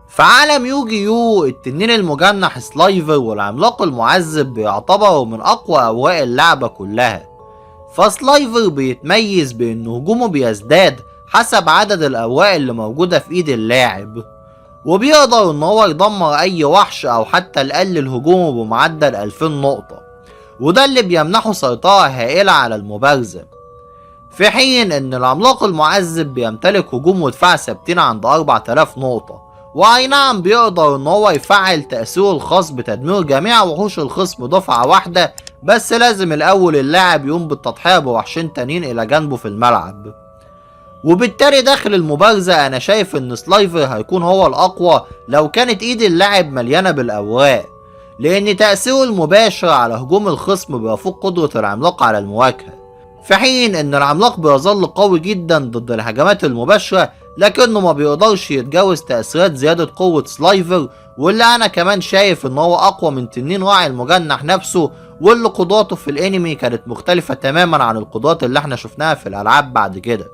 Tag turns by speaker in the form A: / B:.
A: في عالم يوجي يو، التنين المجنح سلايفر والعملاق المعذب بيعتبروا من اقوى اوراق اللعبة كلها. فسلايفر بيتميز بان هجومه بيزداد حسب عدد الاوراق اللي موجودة في ايد اللاعب، وبيقدر ان هو يدمر اي وحش او حتى يقلل هجومه بمعدل 2000 نقطة، وده اللي بيمنحه سيطرة هائلة على المبارزة. في حين ان العملاق المعذب بيمتلك هجوم ودفاع ثابتين عند 4000 نقطة، واي نعم بيقدر ان هو يفعل تأثيره الخاص بتدمير جميع وحوش الخصم دفعة واحدة، بس لازم الاول اللاعب يقوم بالتضحية بوحشين تانيين الى جنبه في الملعب. وبالتالي داخل المبارزة انا شايف ان سلايفر هيكون هو الاقوى لو كانت ايد اللاعب مليانة بالاوراق، لان تأثيره المباشر على هجوم الخصم بيفوق قدرة العملاق على المواجهة، في حين ان العملاق بيظل قوي جدا ضد الهجمات المباشرة، لكنه ما بيقدرش يتجاوز تأثيرات زيادة قوة سلايفر، واللي انا كمان شايف ان هو اقوى من تنين راعي المجنح نفسه، واللي قدراته في الانمي كانت مختلفة تماما عن القدرات اللي احنا شفناها في الالعاب بعد كده.